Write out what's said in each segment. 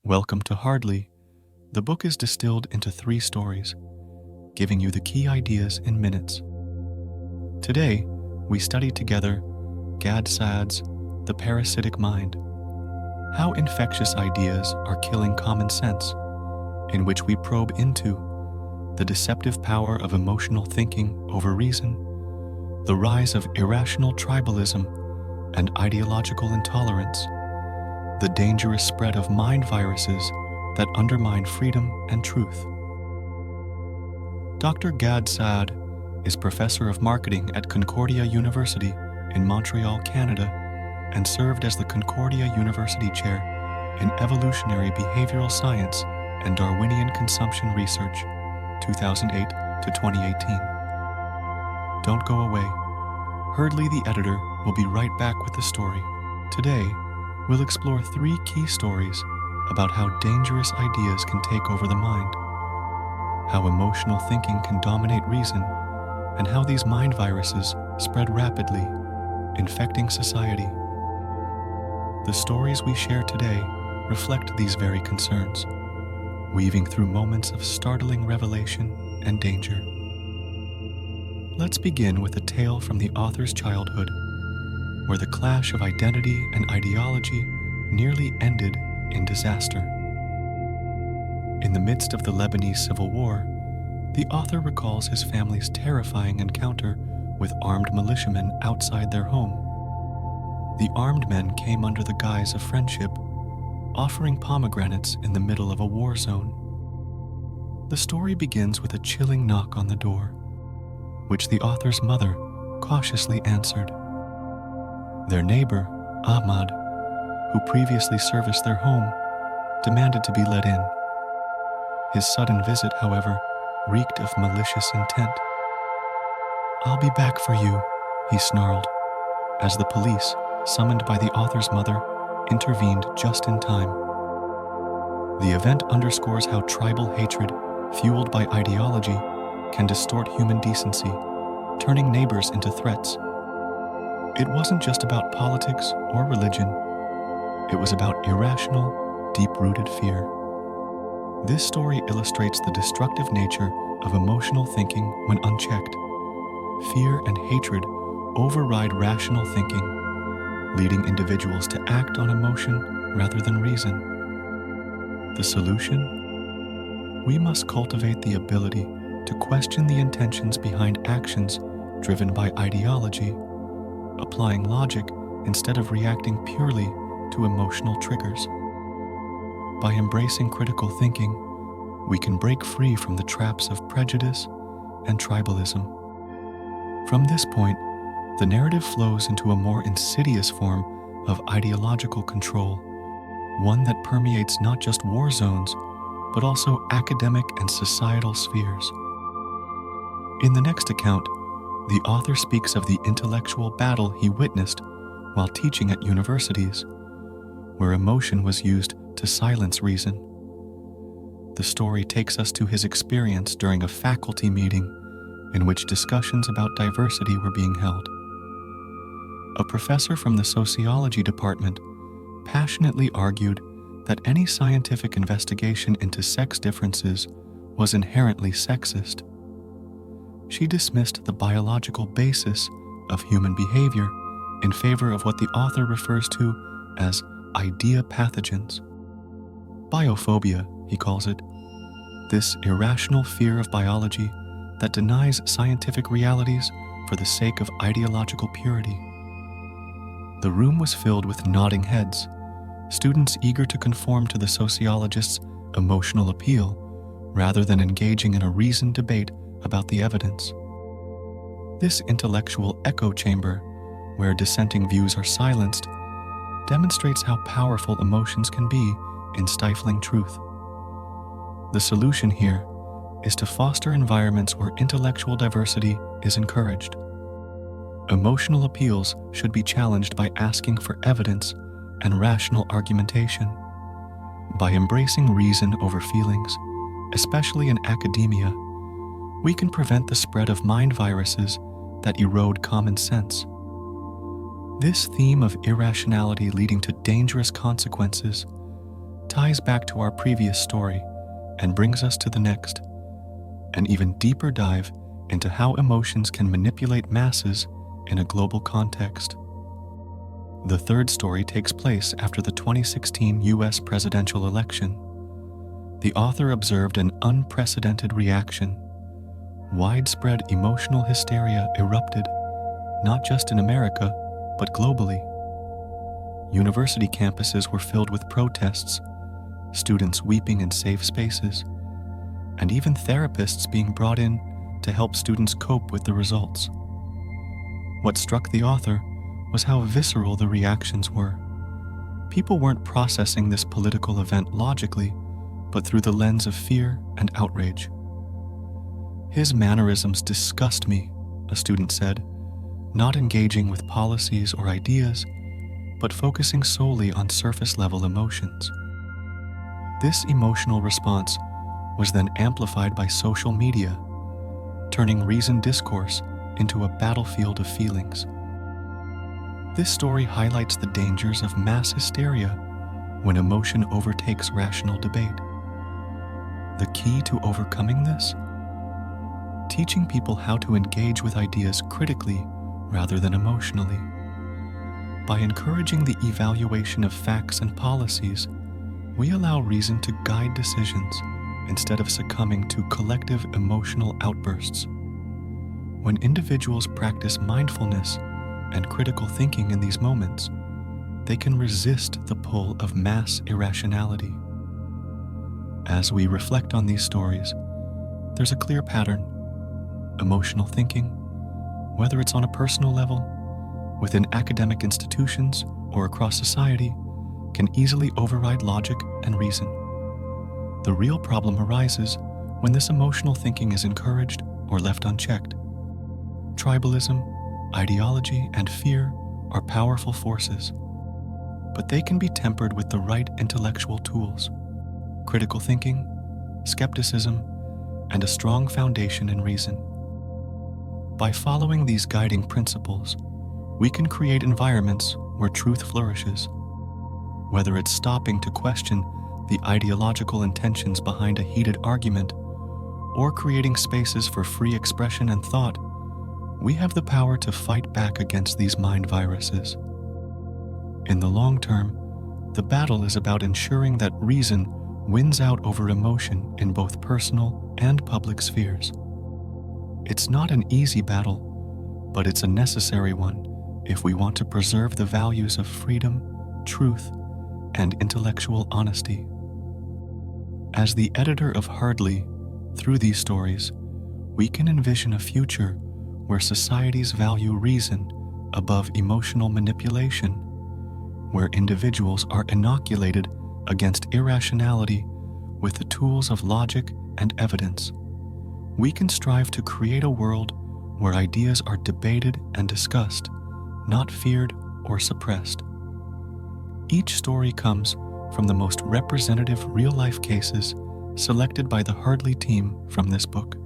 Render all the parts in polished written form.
Welcome to Hardly. The book is distilled into 3 stories, giving you the key ideas in minutes. Today, we study together Saad's The Parasitic Mind, how infectious ideas are killing common sense, in which we probe into the deceptive power of emotional thinking over reason, the rise of irrational tribalism and ideological intolerance, the dangerous spread of mind viruses that undermine freedom and truth. Dr. Saad is professor of marketing at Concordia University in Montreal, Canada, and served as the Concordia University Chair in Evolutionary Behavioral Science and Darwinian Consumption Research, 2008 to 2018. Don't go away. Hurdley, the editor, will be right back with the story. Today, we'll explore 3 key stories about how dangerous ideas can take over the mind, how emotional thinking can dominate reason, and how these mind viruses spread rapidly, infecting society. The stories we share today reflect these very concerns, weaving through moments of startling revelation and danger. Let's begin with a tale from the author's childhood, where the clash of identity and ideology nearly ended in disaster. In the midst of the Lebanese Civil War, the author recalls his family's terrifying encounter with armed militiamen outside their home. The armed men came under the guise of friendship, offering pomegranates in the middle of a war zone. The story begins with a chilling knock on the door, which the author's mother cautiously answered. Their neighbor, Ahmad, who previously serviced their home, demanded to be let in. His sudden visit, however, reeked of malicious intent. "I'll be back for you," he snarled, as the police, summoned by the author's mother, intervened just in time. The event underscores how tribal hatred, fueled by ideology, can distort human decency, turning neighbors into threats. It wasn't just about politics or religion. It was about irrational, deep-rooted fear. This story illustrates the destructive nature of emotional thinking when unchecked. Fear and hatred override rational thinking, leading individuals to act on emotion rather than reason. The solution? We must cultivate the ability to question the intentions behind actions driven by ideology, applying logic instead of reacting purely to emotional triggers. By embracing critical thinking, we can break free from the traps of prejudice and tribalism. From this point, the narrative flows into a more insidious form of ideological control, one that permeates not just war zones, but also academic and societal spheres. In the next account, the author speaks of the intellectual battle he witnessed while teaching at universities, where emotion was used to silence reason. The story takes us to his experience during a faculty meeting in which discussions about diversity were being held. A professor from the sociology department passionately argued that any scientific investigation into sex differences was inherently sexist. She dismissed the biological basis of human behavior in favor of what the author refers to as idea pathogens. Biophobia, he calls it, this irrational fear of biology that denies scientific realities for the sake of ideological purity. The room was filled with nodding heads, students eager to conform to the sociologist's emotional appeal rather than engaging in a reasoned debate about the evidence. This intellectual echo chamber, where dissenting views are silenced, demonstrates how powerful emotions can be in stifling truth. The solution here is to foster environments where intellectual diversity is encouraged. Emotional appeals should be challenged by asking for evidence and rational argumentation. By embracing reason over feelings, especially in academia, we can prevent the spread of mind viruses that erode common sense. This theme of irrationality leading to dangerous consequences ties back to our previous story and brings us to the next, an even deeper dive into how emotions can manipulate masses in a global context. The third story takes place after the 2016 US presidential election. The author observed an unprecedented reaction. Widespread emotional hysteria erupted, not just in America, but globally. University campuses were filled with protests, students weeping in safe spaces, and even therapists being brought in to help students cope with the results. What struck the author was how visceral the reactions were. People weren't processing this political event logically, but through the lens of fear and outrage. "His mannerisms disgust me," a student said, not engaging with policies or ideas, but focusing solely on surface-level emotions. This emotional response was then amplified by social media, turning reasoned discourse into a battlefield of feelings. This story highlights the dangers of mass hysteria when emotion overtakes rational debate. The key to overcoming this? Teaching people how to engage with ideas critically rather than emotionally. By encouraging the evaluation of facts and policies, we allow reason to guide decisions instead of succumbing to collective emotional outbursts. When individuals practice mindfulness and critical thinking in these moments, they can resist the pull of mass irrationality. As we reflect on these stories, there's a clear pattern. Emotional thinking, whether it's on a personal level, within academic institutions, or across society, can easily override logic and reason. The real problem arises when this emotional thinking is encouraged or left unchecked. Tribalism, ideology, and fear are powerful forces, but they can be tempered with the right intellectual tools: critical thinking, skepticism, and a strong foundation in reason. By following these guiding principles, we can create environments where truth flourishes. Whether it's stopping to question the ideological intentions behind a heated argument, or creating spaces for free expression and thought, we have the power to fight back against these mind viruses. In the long term, the battle is about ensuring that reason wins out over emotion in both personal and public spheres. It's not an easy battle, but it's a necessary one if we want to preserve the values of freedom, truth, and intellectual honesty. As the editor of Hardly, through these stories, we can envision a future where societies value reason above emotional manipulation, where individuals are inoculated against irrationality with the tools of logic and evidence. We can strive to create a world where ideas are debated and discussed, not feared or suppressed. Each story comes from the most representative real-life cases selected by the Hardly team from this book.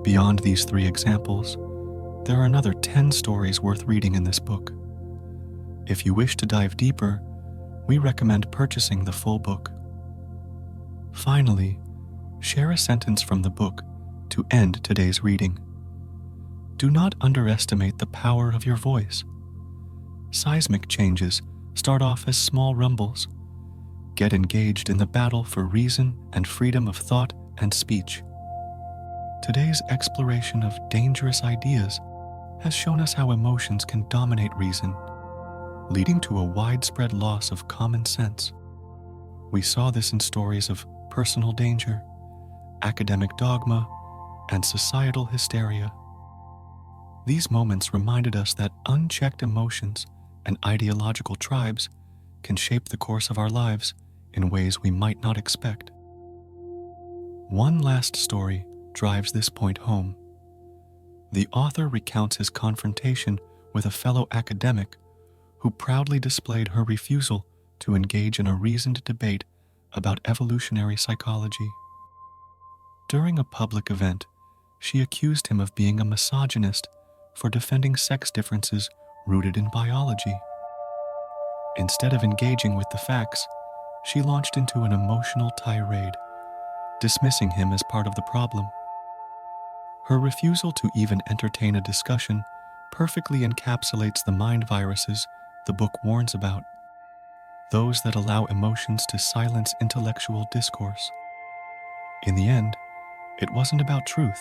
Beyond these 3 examples, there are another 10 stories worth reading in this book. If you wish to dive deeper, we recommend purchasing the full book. Finally, share a sentence from the book to end today's reading. Do not underestimate the power of your voice. Seismic changes start off as small rumbles. Get engaged in the battle for reason and freedom of thought and speech. Today's exploration of dangerous ideas has shown us how emotions can dominate reason, leading to a widespread loss of common sense. We saw this in stories of personal danger, academic dogma, and societal hysteria. These moments reminded us that unchecked emotions and ideological tribes can shape the course of our lives in ways we might not expect. One last story drives this point home. The author recounts his confrontation with a fellow academic who proudly displayed her refusal to engage in a reasoned debate about evolutionary psychology. During a public event, she accused him of being a misogynist for defending sex differences rooted in biology. Instead of engaging with the facts, she launched into an emotional tirade, dismissing him as part of the problem. Her refusal to even entertain a discussion perfectly encapsulates the mind viruses the book warns about, those that allow emotions to silence intellectual discourse. In the end, it wasn't about truth.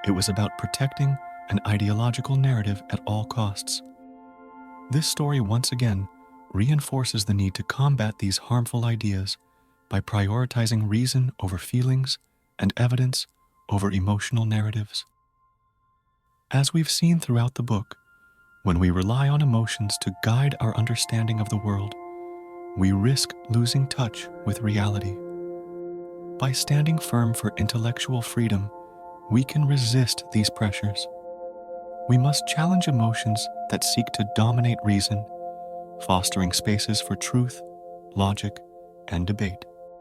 It was about protecting an ideological narrative at all costs. This story once again reinforces the need to combat these harmful ideas by prioritizing reason over feelings and evidence over emotional narratives. As we've seen throughout the book, when we rely on emotions to guide our understanding of the world, we risk losing touch with reality. By standing firm for intellectual freedom, we can resist these pressures. We must challenge emotions that seek to dominate reason, fostering spaces for truth, logic, and debate.